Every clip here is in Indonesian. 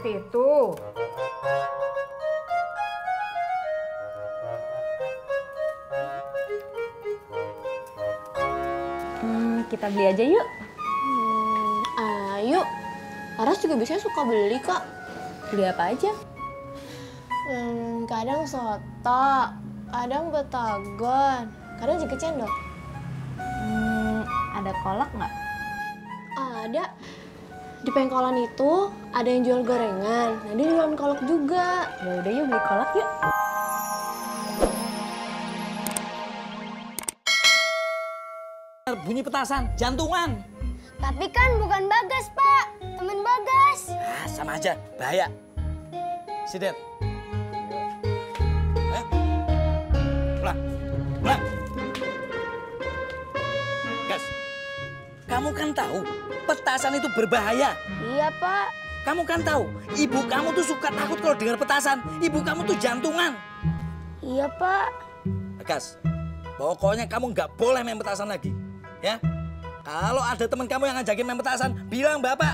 seperti itu. Kita beli aja yuk. Ayo. Laras juga biasanya suka beli kok. Beli apa aja? Kadang soto, kadang betagon, kadang juga cendol. Ada kolak nggak? Ada. Di pengkolan itu ada yang jual gorengan. Nah, dia jualan kolak juga. Ya udah yuk beli kolak yuk. Bunyi petasan, jantungan. Tapi kan bukan Bagas, Pak. Temen Bagas. Ah, sama aja, bahaya. Sidet. Ayo. Pulang. Pulang. Gas. Kamu kan tahu petasan itu berbahaya. Iya, Pak. Kamu kan tahu, ibu kamu tuh suka takut kalau dengar petasan. Ibu kamu tuh jantungan. Iya, Pak. Gas, pokoknya kamu nggak boleh main petasan lagi. Ya, kalau ada teman kamu yang ngajakin main petasan, bilang bapak.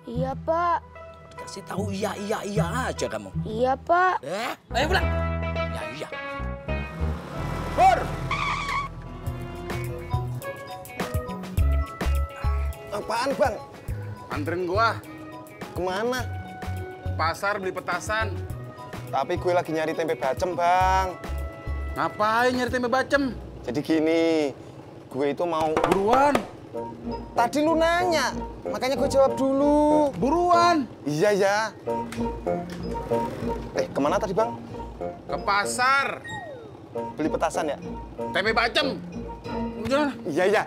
Iya, Pak. Kasih tahu iya aja kamu. Iya, Pak. Ayo pulang. Ya iya. Pur. Apaan, Bang? Anterin gua. Kemana? Pasar beli petasan. Tapi gue lagi nyari tempe bacem, Bang. Ngapain nyari tempe bacem? Jadi gini, gue itu mau... Buruan. Tadi lu nanya, makanya gue jawab dulu. Buruan. Iya, ya. Kemana tadi, Bang? Ke pasar. Beli petasan ya? Tempe bacem. Jalan. Iya, iya.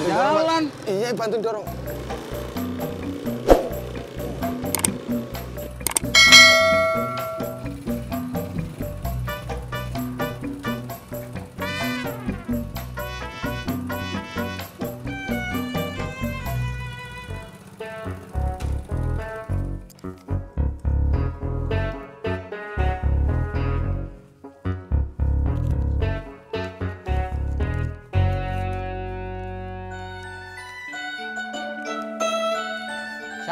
Jalan. Iya, bantuin dorong.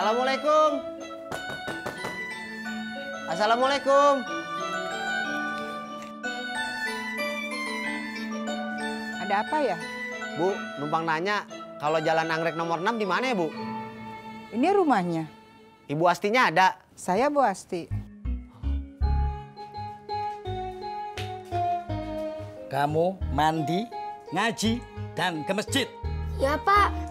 Assalamualaikum. Assalamualaikum. Ada apa ya? Bu, numpang nanya, kalau Jalan Anggrek nomor 6 di mana ya, Bu? Ini rumahnya. Ibu Astinya ada? Saya Bu Asti. Kamu mandi, ngaji, dan ke masjid. Ya, Pak.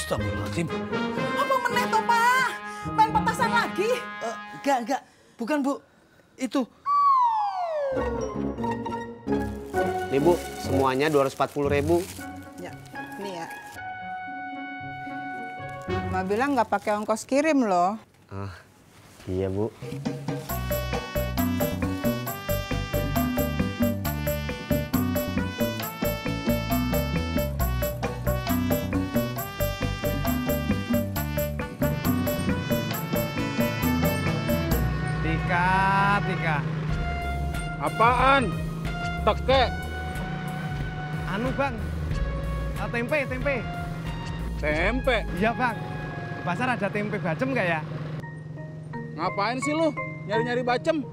Astagfirullahaladzim. Apa meneh toh, Pak? Main petasan lagi? Enggak. Bukan, Bu. Itu. Nih, Bu, semuanya 240.000. Ya, nih ya. Mama bilang nggak pakai ongkos kirim loh. Iya, Bu. Tika. Apaan? Teke. Anu, Bang. Tempe. Tempe? Iya, Bang. Di pasar ada tempe bacem nggak ya? Ngapain sih lu? Nyari-nyari bacem?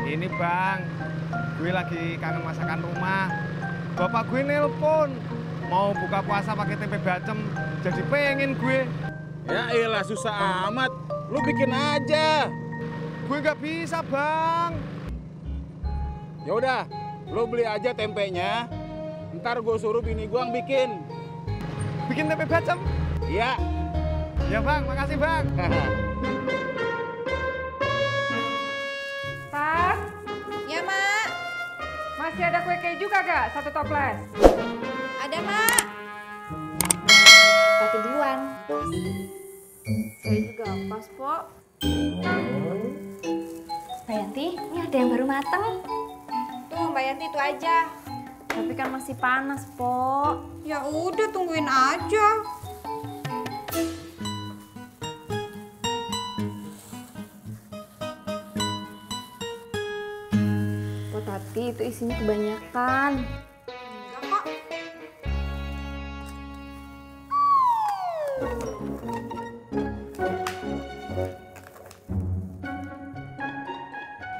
Ini, Bang. Gue lagi kangen masakan rumah. Bapak gue nelpon. Mau buka puasa pakai tempe bacem. Jadi pengen gue. Ya elah, susah amat. Lu bikin aja. Gue nggak bisa, Bang. Ya udah, lu beli aja tempenya. Ntar gue suruh bini gue yang bikin. Bikin tempe bacem? Iya. Ya, Bang. Makasih, Bang. Tat? Ya, Mak. Masih ada kue keju kagak? 1 toples. Ada, Mak. Tati duluan. Saya juga pas, Pok. Mbak Yanti, ini ada yang baru mateng. Tuh, Mbak Yanti itu aja. Tapi kan masih panas, Pok. Ya udah, tungguin aja. sih, itu isinya kebanyakan. Enggak kok.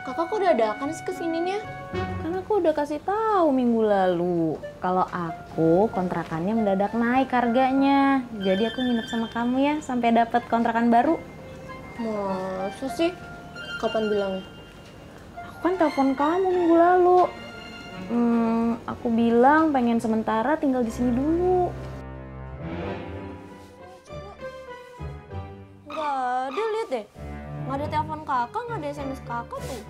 Kakak kok dadakan sih kesininya? Kan aku udah kasih tahu minggu lalu kalau aku kontrakannya mendadak naik harganya. Jadi aku nginep sama kamu ya sampai dapat kontrakan baru. Masa sih? Kapan bilangnya? Aku kan telepon kamu minggu lalu. Aku bilang pengen sementara tinggal di sini dulu. Nggak ada, lihat deh. Nggak ada telepon kakak, nggak ada SMS kakak tuh.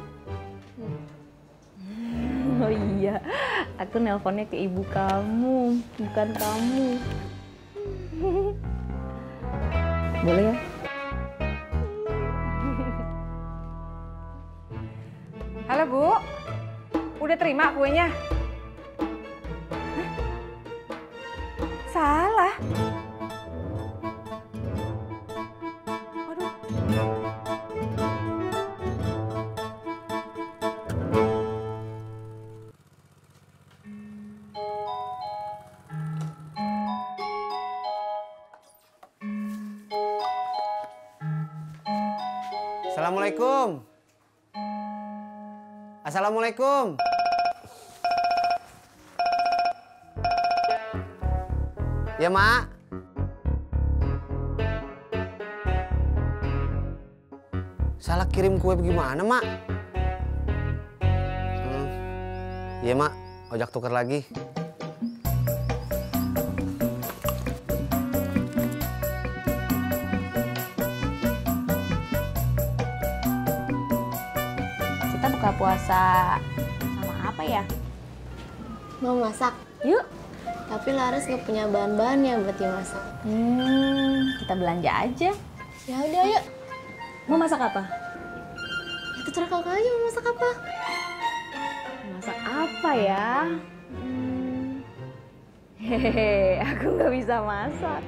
Oh iya, aku nelponnya ke ibu kamu, bukan kamu. Boleh ya? Halo Bu, udah terima kuenya? Hah? Salah. Waduh. Assalamualaikum. Assalamualaikum. Ya, Mak. Salah kirim kue bagaimana, Mak? Iya, Mak. Ojak tuker lagi. Kita buka puasa sama apa ya? Mau masak? Yuk. Tapi Laras nggak punya bahan-bahannya buat dimasak. Kita belanja aja. Ya udah, yuk. Mau masak apa? Ya terserah kakak aja mau masak apa. Masak apa ya? Hehehe, aku nggak bisa masak.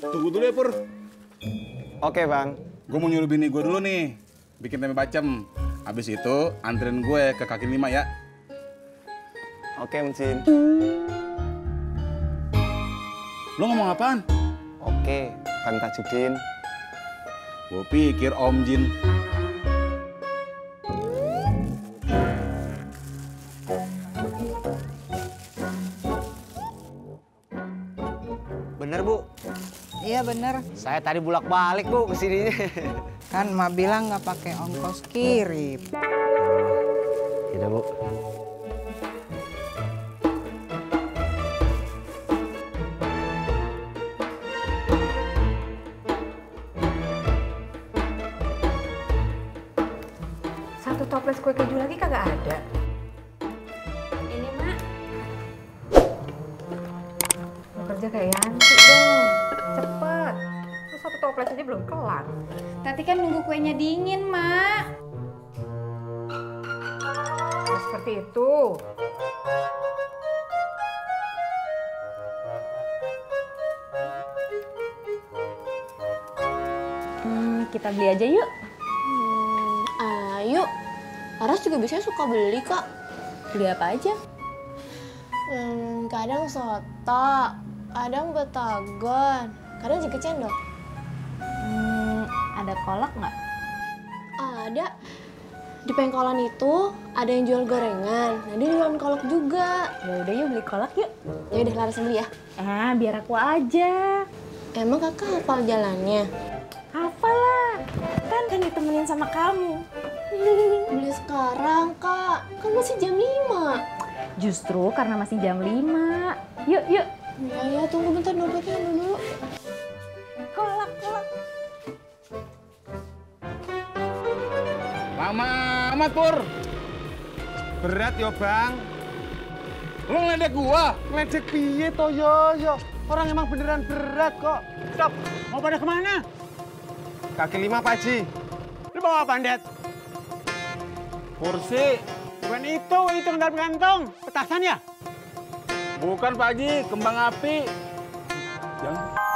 Tunggu dulu ya, Pur. Oke, Bang. Gue mau nyuruh bini gue dulu nih, bikin tempe bacem. Habis itu anterin gue ke kaki lima ya. Oke, Mencin. Lo ngomong apaan? Oke, Bang Tajudin. Gue pikir Om Jin. Bener, Bu. Iya bener. Saya tadi bolak-balik, Bu, ke sininya. Kan emak bilang nggak pakai ongkos kirim. Yaudah, Bu. Satu toples kue keju lagi kagak ada. Ini, Mak. Mau kerja kayak Yanti dong. Cepet. Terus satu toples aja belum kelar. Tati kan nunggu kuenya dingin, Mak. Nah, seperti itu. Kita beli aja yuk. Ayo. Laras juga biasanya suka beli, Kak. Beli apa aja? Kadang soto, kadang betagon, kadang juga cendol. Ada kolak nggak? Ada. Di pengkolan itu ada yang jual gorengan. Nah, dia jualan kolak juga. Ya udah yuk beli kolak yuk. Ya udah Laras beli ya. Biar aku aja. Emang kakak hafal jalannya? Hafal lah. Kan ditemenin sama kamu. Beli sekarang, Kak. Kan masih jam 5. Justru karena masih jam 5. Yuk, yuk. Ya, tunggu bentar dompetnya dulu. Kolak. Lama amat, Pur. Berat yo, Bang. Lo ngeledek gua? Ledek piye to yo? Orang emang beneran berat kok. Stop. Mau pada kemana? Kaki 5, Pak Haji. Lu bawa apa, Det? Kursi. Bukan itu dalam kantong. Petasan ya? Bukan, Pak Haji, kembang api. Jangan.